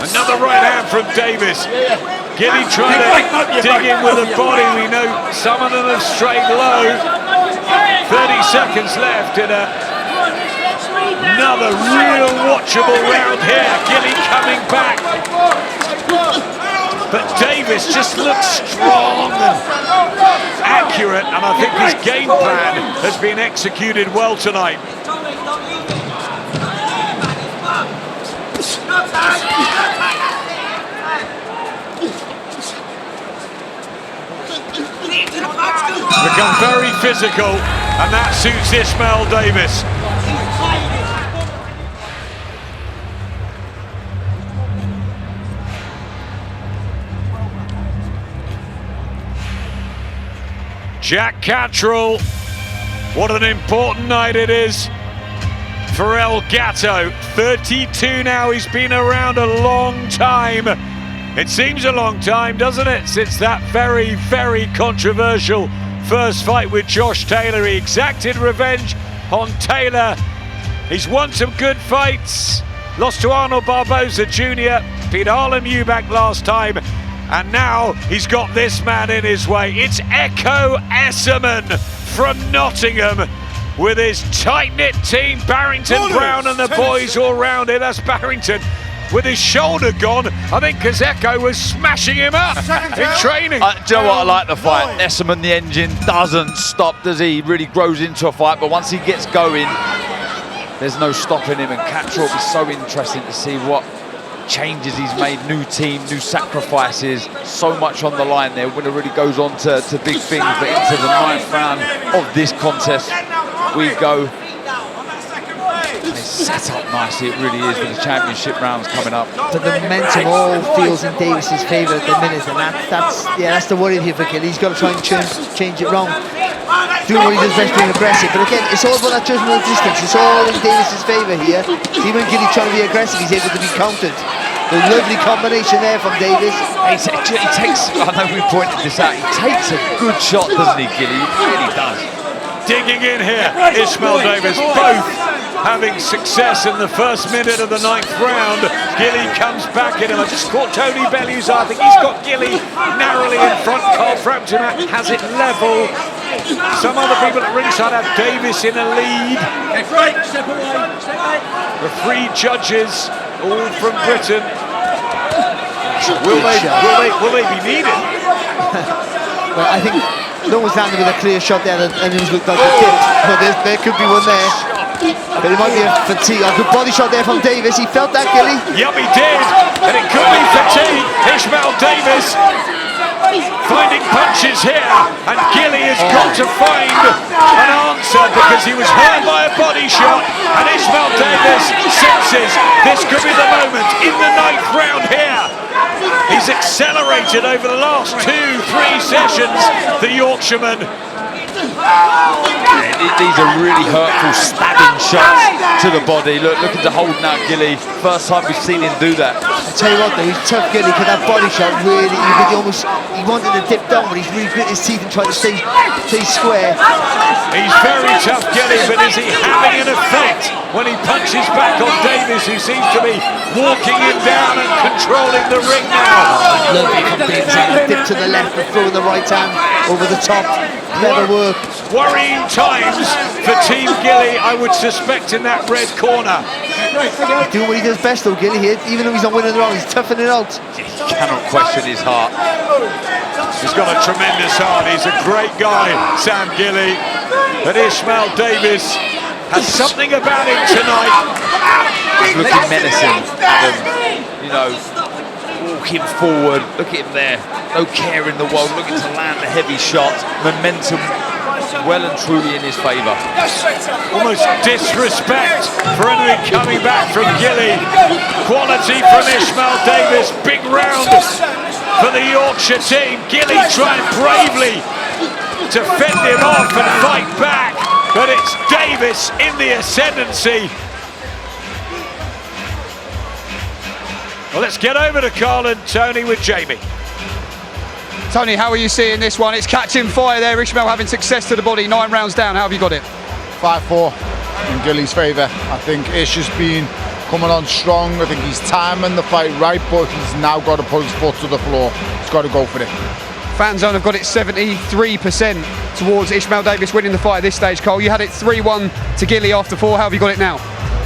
Another right hand from Davis. Gilley trying to dig in with the body. We know some of them have strayed low. 30 seconds left in another real watchable round here. Gilley coming back. But Davis just looks strong and accurate, and I think his game plan has been executed well tonight. Become very physical, and that suits Ishmael Davis. Jack Cattrall, what an important night it is for El Gato. 32 now, he's been around a long time. It seems a long time, doesn't it, since that very, very controversial first fight with Josh Taylor. He exacted revenge on Taylor. He's won some good fights. Lost to Arnold Barboza Jr., beat Harlem Eubank last time, and now he's got this man in his way. It's Echo Esserman from Nottingham with his tight-knit team, Barrington Brown and the boys all round him. That's Barrington with his shoulder gone, I think, because Echo was smashing him up in training. Do you know what I like the fight? Esserman, the engine, doesn't stop, does he? He really grows into a fight, but once he gets going, there's no stopping him, and Cattrall will be so interesting to see what changes he's made. New team, new sacrifices, so much on the line there. Winner really goes on to big things, but into the 9th round of this contest we go. And it's set up nicely, it really is, with the championship rounds coming up. But the momentum all feels in Davis's favour at the minute, and that's the worry here for Gilley. He's got to try and change it round. Doing what he does best, being aggressive. But again, it's all about that judgment of distance. It's all in Davis's favour here. See, when Gilley trying to be aggressive, he's able to be countered. A lovely combination there from Davis. He takes, I know we pointed this out, he takes a good shot, doesn't he, Gilley? He really does. Digging in here, Ishmael Davis, both having success in the first minute of the 9th round. Gilley comes back in, and I just caught Tony Bellews. I think he's got Gilley narrowly in front. Carl Frampton has it level. Some other people at ringside have Davis in a lead. The 3 judges, all from Britain. Will they be needed? Well, I think no one's landed with a clear shot there, and it looked like a tip. But there could be one there. But it might be a fatigue. A good body shot there from Davis. He felt that, Gilley. Yep, he did. And it could be fatigue. Ishmael Davis finding punches here. And Gilley has got to find an answer, because he was hurt by a body shot. And Ishmael Davis senses this could be the moment in the 9th round here. He's accelerated over the last 2-3 sessions, the Yorkshireman. These are really hurtful, stabbing shots to the body. Look at the hold now, Gilley. First time we've seen him do that. I tell you what though, he's tough, Gilley, because that body shot really, he wanted to dip down, but he's really grit his teeth and tried to stay square. He's very tough, Gilley, but is he having an effect when he punches back on Davis, who seems to be walking him down and controlling the ring now? Lovely from Davis, a dip to the left and throwing the right hand over the top. Clever work. Worrying times for Team Gilley, I would suspect, in that red corner. He's doing what he does best though, Gilley, here. Even though he's not winning the round, he's toughing it out. You cannot question his heart. He's got a tremendous heart. He's a great guy, Sam Gilley. But Ishmael Davis has something about him tonight. He's looking menacing, Adam. You know, walking forward. Look at him there. No care in the world. Looking to land the heavy shot. Momentum well and truly in his favour. Almost disrespect for anything coming back from Gilley. Quality from Ishmael Davis. Big round for the Yorkshire team. Gilley trying bravely to fend him off and fight back, but it's Davis in the ascendancy. Well, let's get over to Carl and Tony with Jamie. Tony, how are you seeing this one? It's catching fire there. Ishmael having success to the body, 9 rounds down. How have you got it? 5-4 in Gilley's favour. I think Ish has been coming on strong. I think he's timing the fight right, but he's now got to put his foot to the floor. He's got to go for it. Fanzone have got it 73% towards Ishmael Davis winning the fight at this stage. Cole, you had it 3-1 to Gilley after 4. How have you got it now?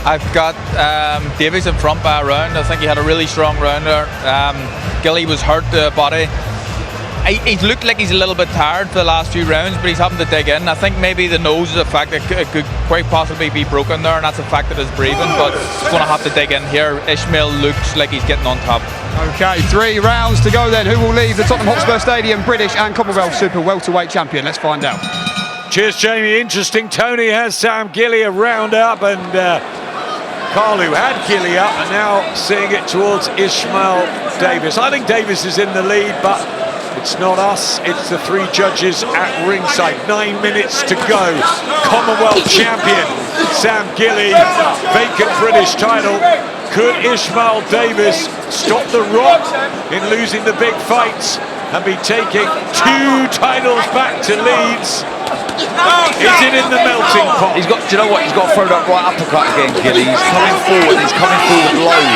I've got Davis in front by a round. I think he had a really strong rounder. Gilley was hurt the body. He's looked like he's a little bit tired for the last few rounds, but he's having to dig in. I think maybe the nose is a fact that could quite possibly be broken there, and that's a fact that is breathing, but he's going to have to dig in here. Ishmael looks like he's getting on top. Okay, 3 rounds to go then. Who will leave the Tottenham Hotspur Stadium British and Commonwealth Super Welterweight Champion? Let's find out. Cheers, Jamie. Interesting. Tony has Sam Gilley a round up, and Carl, who had Gilley up, and now seeing it towards Ishmael Davis. I think Davis is in the lead, but it's not us, it's the 3 judges at ringside. 9 minutes to go. Commonwealth champion Sam Gilley, vacant British title. Could Ishmael Davis stop the Rock in losing the big fights and be taking 2 titles back to Leeds? Is it in the melting pot? He's got, do you know what? He's got to throw that right uppercut again, Gilley. He's coming forward low.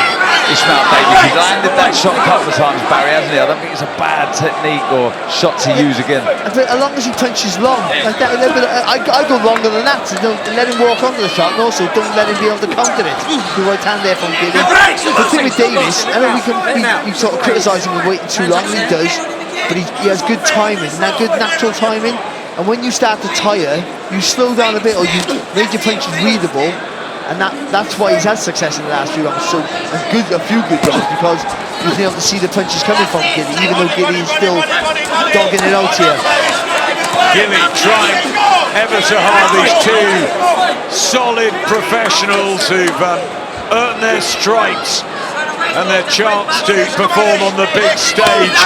Ishmael Davis, he's landed that shot a couple of times, Barry, hasn't he? I don't think it's a bad technique or shot to use again. As long as he punches long, like that, I go longer than that. So don't let him walk onto the shot, and also don't let him be able to counter it. The right hand there from Gilley. The thing with Davis, I know we sort of criticise him for waiting too long, he does, but he has good timing, and that good natural timing. And when you start to tire, you slow down a bit, or you make your punches readable, and that's why he's had success in the last few rounds. So a few good rounds, because you've been able to see the punches coming from Gilley, even though Gilley is still dogging it out here. Gilley trying ever so hard. These two solid professionals who've earned their stripes and their chance to perform on the big stage.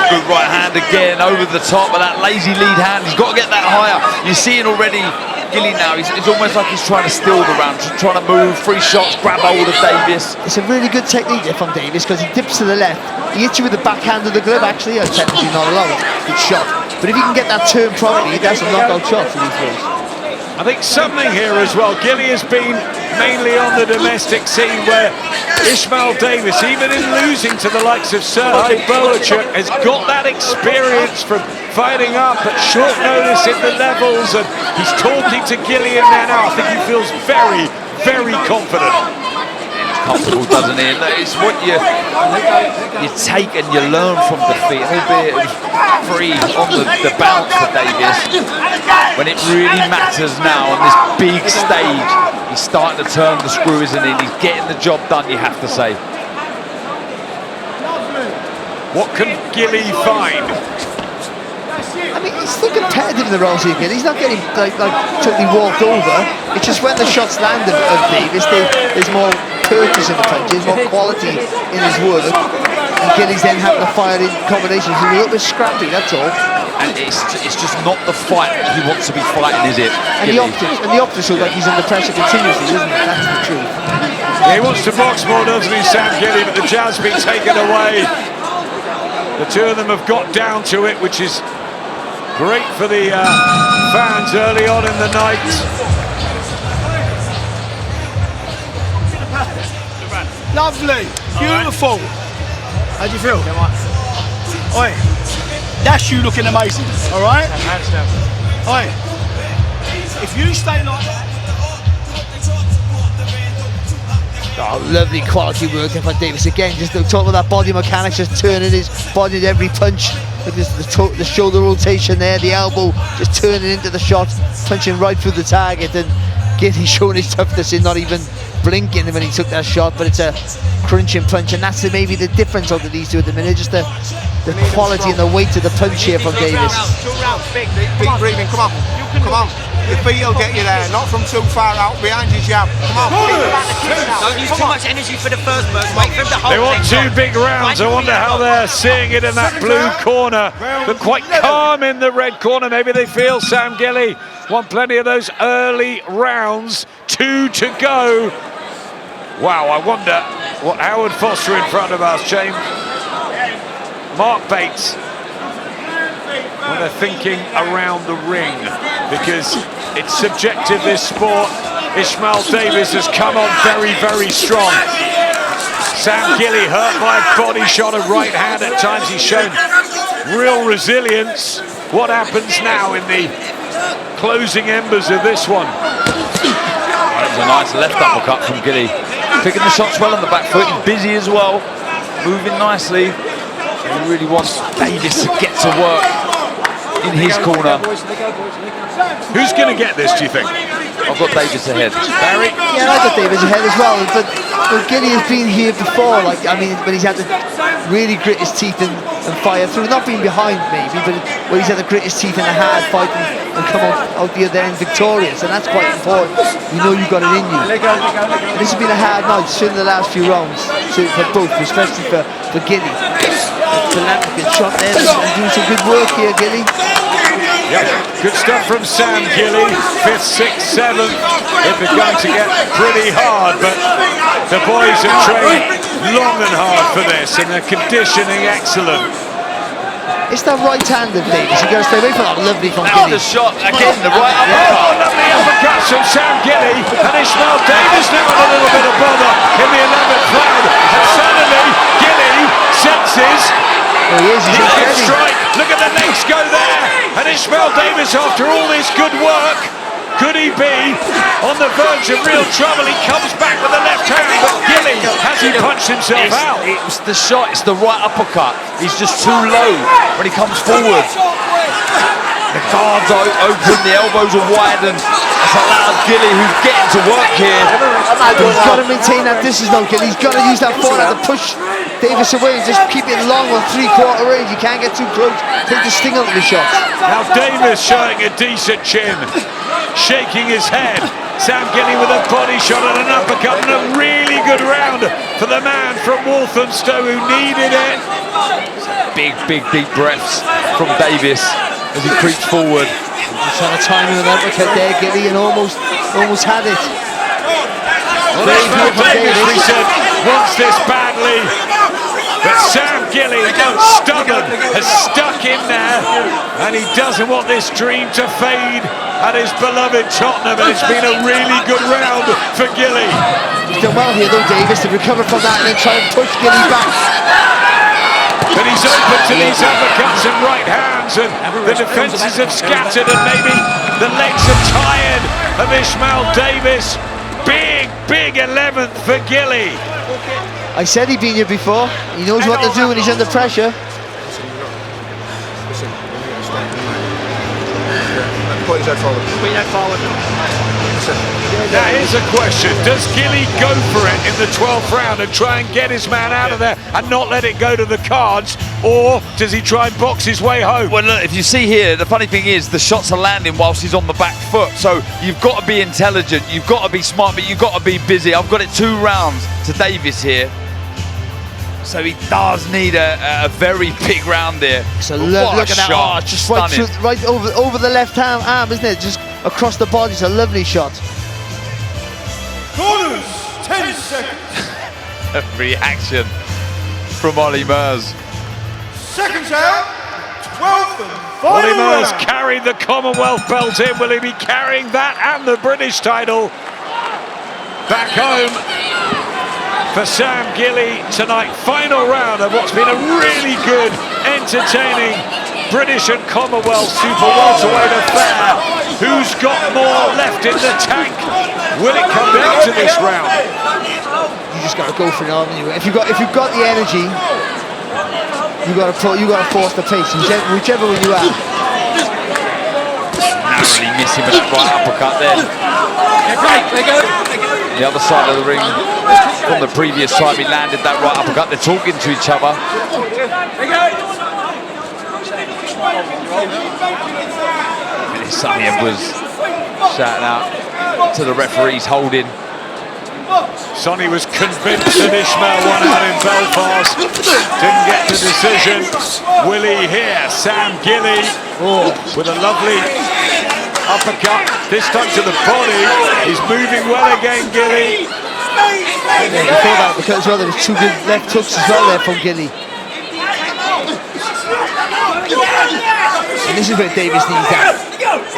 Good right hand again, over the top of that lazy lead hand. He's got to get that higher. You're seeing already Gilley now, it's almost like he's trying to steal the round, trying to move, 3 shots, grab hold of Davis. It's a really good technique there from Davis because he dips to the left. He hits you with the backhand of the glove, actually. Technically not allowed. Good shot. But if you can get that turn properly, that's a knockout shot for these guys. I think something here as well. Gilley has been mainly on the domestic scene where Ishmael Davis, even in losing to the likes of Serhij Bohachuk, has got that experience from fighting up at short notice in the levels, and he's talking to Gilley in there now. I think he feels very, very confident. Comfortable, doesn't he? It's what you take and you learn from defeat. Albeit it was free on the bounce for Davis. When it really matters now on this big stage, he's starting to turn the screw, isn't he? He's getting the job done, you have to say. What can Gilley find? I mean, he's still competitive in the rounds here, Gilley. He's not getting like totally walked over. It's just when the shots land of Davis, there's more purchase in the punches, more quality in his work. And Gilley's then having to fire in combinations. He's a little bit scrappy, that's all. And it's just not the fight he wants to be fighting, is it? And the optics look like he's under pressure continuously, isn't it? That's the truth. Yeah, he wants to box more, doesn't he, Sam Gilley? But the jab's been taken away. The two of them have got down to it, which is great for the fans early on in the night. Lovely, beautiful. How do you feel? Oi, that's you looking amazing, all right? Oi, if you stay like that. Oh, lovely quality work there for Davis again. Just talking about that body mechanics, just turning his body at every punch. Look at the shoulder rotation there, the elbow just turning into the shot, punching right through the target. And Gilley showing his toughness in not even blinking when he took that shot, but it's a crunching punch, and that's maybe the difference of these two at the minute. Just the quality and the weight of the punch here from Davis. Big breathing, come on, come on. Your feet will get you there, not from too far out, behind your jab. Come on. Don't use too much energy for the first burst, wait for him to hold. They want 2 big rounds. I wonder how they're seeing it in that blue corner. But quite calm in the red corner. Maybe they feel Sam Gilley want plenty of those early rounds. 2 to go. Wow, I wonder what Howard Foster in front of us, James. Mark Bates. When they're thinking around the ring, because it's subjective, this sport. Ishmael Davis has come on very, very strong. Sam Gilley hurt by a body shot, a right hand at times. He's shown real resilience. What happens now in the closing embers of this one? That was a nice left uppercut from Gilley. Picking the shots well on the back foot, he's busy as well, moving nicely. He really wants Davis to get to work in his corner. Who's going to get this, do you think? I've got Davis ahead. Barry? Yeah, I got Davis ahead as well, but Gilley has been here before, like, I mean, when he's had to really grit his teeth and fire through, not being behind maybe, but when he's had to grit his teeth in a hard fight and come out the other end victorious, and that's quite important. You know you've got it in you. And this has been a hard night, certainly the last few rounds, for both, especially for Gilley. Philanthropic shot there, and doing some good work here, Gilley. Yep, good stuff from Sam Gilley. 5th, 6th, 7th. They've begun to get pretty hard, but the boys have trained long and hard for this, and their conditioning excellent. It's that right hand of Davis. You got to stay away from that. Lovely from Now Gilley. the shot again, the right uppercut. Oh, lovely uppercuts from Sam Gilley, and Ishmael Davis now with a little bit of bother in the 11th round, and suddenly Gilley senses. There he is, he's He ready. strike. Look at the legs go there. And Ishmael Davis, after all this good work, could he be on the verge of real trouble? He comes back with the left hand, but Gilley, has he punched himself out? It was the shot, it's the right uppercut. He's just too low when he comes forward. The guards are open, the elbows are wide, and that's allowed Gilley, who's getting to work here. He's got to maintain that distance now, Gilley. He's got to use that forehand to push Davis away and just keep it long on 3/4 range. You can't get too close. Take the sting out of the shots. Now Davis showing a decent chin, shaking his head. Sam Gilley with a body shot and an uppercut, and a really good round for the man from Walthamstow who needed it. Big, big, deep breaths from Davis as he creeps forward. He's trying to time him with an uppercut there, Gilley, and almost had it. Well, Davis, we said, wants this badly, but Sam Gilley, stubborn, has stuck in there, and he doesn't want this dream to fade at his beloved Tottenham, and it's been a really good round for Gilley. He's done well here though, Davis, to recover from that and then try and push Gilley back. But he's open to these uppercuts and right hands, and the defences have scattered, and maybe the legs are tired of Ishmael Davis. Big 11th for Gilley. I said he'd been here before. He knows what to do when he's under pressure. Put his head forward. Put your head forward. Now here's a question. Does Gilley go for it in the 12th round and try and get his man out of there and not let it go to the cards? Or does he try and box his way home? Well, look, if you see here, the funny thing is the shots are landing whilst he's on the back foot. So you've got to be intelligent, you've got to be smart, but you've got to be busy. I've got it 2 rounds to Davis here. So he does need a very big round there. So look at that shot, just right over the left arm, isn't it? Just across the body. It's a lovely shot. Corners, 10 seconds. Reaction from Ollie Mers. Seconds out, 12th and Ollie final Mers round. carried the Commonwealth belt in. Will he be carrying that and the British title back home for Sam Gilley tonight? Final round of what's been a really good, entertaining British and Commonwealth super welterweight affair. Who's got more left in the tank? Will it come down to this round? You just got to go for it, haven't you? If you've got the energy, you got to force the pace, whichever one you are. Narrowly missing with that right uppercut there. The other side of the ring, from the previous time he landed that right uppercut, they're talking to each other. Sonny was shouting out to the referees holding. Sonny was convinced that Ishmael won out in Belfast. Didn't get the decision. Will he here? Sam Gilley with a lovely uppercut, this time to the body. He's moving well again, Gilley. Yeah, before that, because there was 2 good left hooks as well there from Gilley. And this is where Davis needs that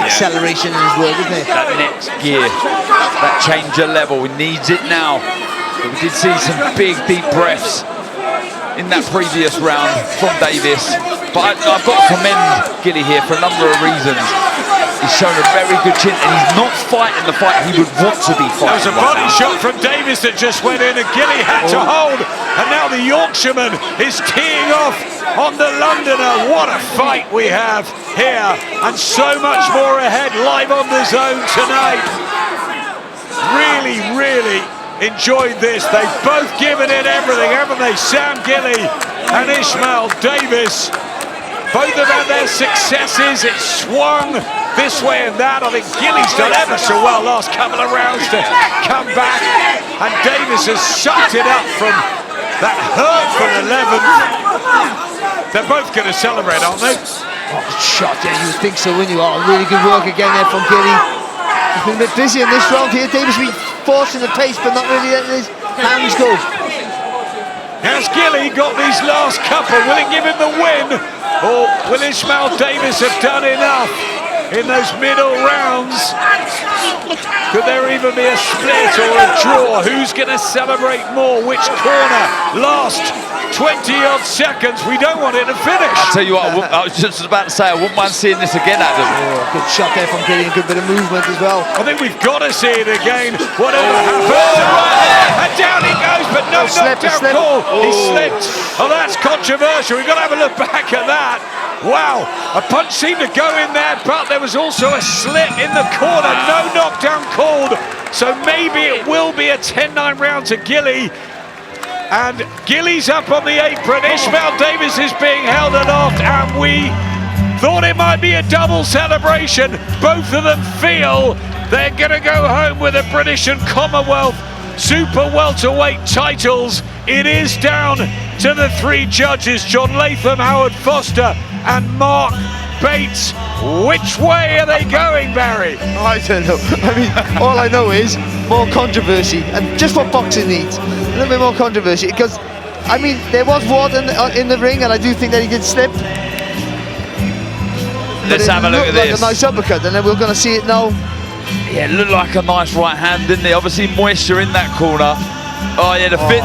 acceleration in his work, isn't it? That next gear, that change of level, he needs it now. But we did see some big, deep breaths in that previous round from Davis. But I've got to commend Gilley here for a number of reasons. He's shown a very good chin, and he's not fighting the fight he would want to be fighting. There was a body shot from Davis that just went in, and Gilley had to hold. And now the Yorkshireman is teeing off on the Londoner. What a fight we have here, and so much more ahead live on the Zone tonight. Really enjoyed this. They've both given it everything, haven't they? Sam Gilley and Ishmael Davis. Both have had their successes. It swung this way and that. I think Gilley's done ever so well last couple of rounds to come back, and Davis has sucked it up from that hurtful 11th. They're both going to celebrate, aren't they? Oh, shot, yeah, you would think so, wouldn't you? Oh, really good work again there from Gilley. He's been a bit busy in this round here. Davis been forcing the pace, but not really letting his hands go. Has Gilley got these last couple? Will it give him the win? Or will Ishmael Davis have done enough in those middle rounds? Could there even be a split or a draw? Who's going to celebrate more? Which corner? Last 20-odd seconds. We don't want it to finish. I'll tell you what, I was just about to say, I wouldn't mind seeing this again, Adam. Oh, good shot there from Gilley, a good bit of movement as well. I think we've got to see it again. Whatever happens. And down he goes, but no knockdown call. He slipped. Oh, that's controversial. We've got to have a look back at that. Wow, a punch seemed to go in there, but there was also a slip in the corner. No knockdown called, so maybe it will be a 10-9 round to Gilley. And Gilley's up on the apron. Ishmael Davis is being held aloft, and we thought it might be a double celebration. Both of them feel they're going to go home with the British and Commonwealth Super Welterweight titles. It is down to the three judges, John Latham, Howard Foster and Mark Bates. Which way are they going, Barry? I don't know. I mean, all I know is more controversy, and just what boxing needs. A little bit more controversy, because, I mean, there was water in the ring, and I do think that he did slip. Let's have a look at this. Like a nice uppercut, and then we're going to see it now. Yeah, it looked like a nice right hand, didn't it? Obviously moisture in that corner. Oh yeah, the fit.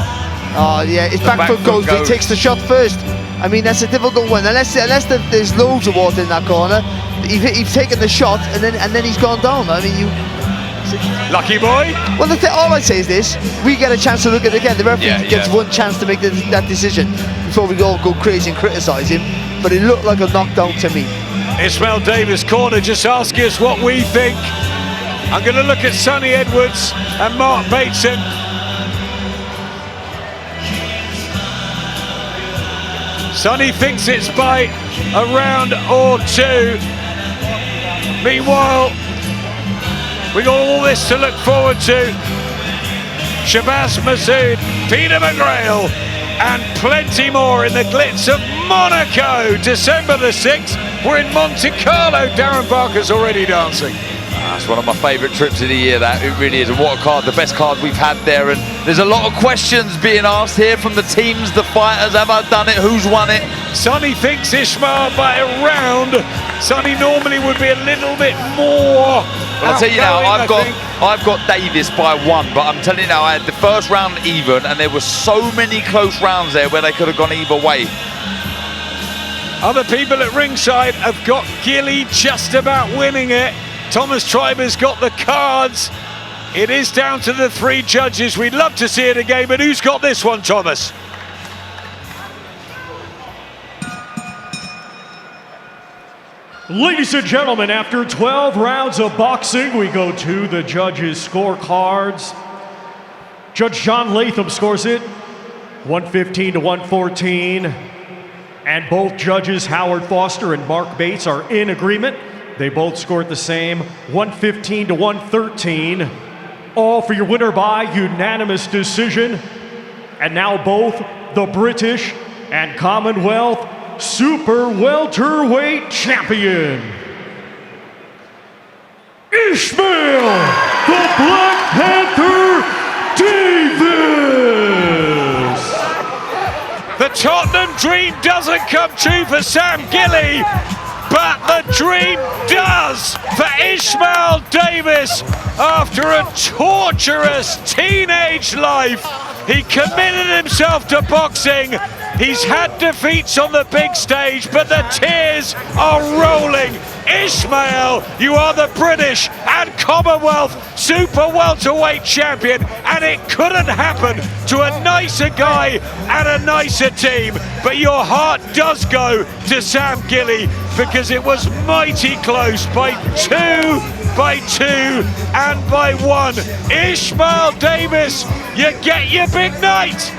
Oh yeah, his back foot goes, but he takes the shot first. I mean, that's a difficult one. Unless there's loads of water in that corner, he's taken the shot and then he's gone down. I mean, lucky boy. Well, all I say is this: we get a chance to look at it again. The referee gets one chance to make that decision before we all go crazy and criticise him. But it looked like a knockdown to me. Ishmael Davis corner just asking us what we think. I'm going to look at Sonny Edwards and Mark Bateson. Sonny thinks it's by a round or two. Meanwhile, we got all this to look forward to. Shabazz Masood, Peter McGrail, and plenty more in the glitz of Monaco. December the 6th, we're in Monte Carlo. Darren Barker's already dancing. That's one of my favourite trips of the year, that. It really is. And what a card, the best card we've had there. And there's a lot of questions being asked here from the teams, the fighters. Have I done it? Who's won it? Sonny thinks Ishmael by a round. Sonny normally would be a little bit more. Well, I'll tell you now, I've got Davis by one, but I'm telling you now, I had the first round even, and there were so many close rounds there where they could have gone either way. Other people at ringside have got Gilley just about winning it. Thomas Triber's got the cards. It is down to the three judges. We'd love to see it again, but who's got this one, Thomas? Ladies and gentlemen, after 12 rounds of boxing, we go to the judges' scorecards. Judge John Latham scores it 115 to 114. And both judges, Howard Foster and Mark Bates, are in agreement. They both scored the same, 115 to 113. All for your winner by unanimous decision. And now both the British and Commonwealth Super Welterweight Champion, Ishmael, the Black Panther Davis. The Tottenham dream doesn't come true for Sam Gilley, but the dream does for Ishmael Davis. After a torturous teenage life, he committed himself to boxing. He's had defeats on the big stage, but the tears are rolling. Ishmael, you are the British and Commonwealth Super Welterweight Champion, and it couldn't happen to a nicer guy and a nicer team. But your heart does go to Sam Gilley, because it was mighty close by 2, by 2, and by 1. Ishmael Davis, you get your big night.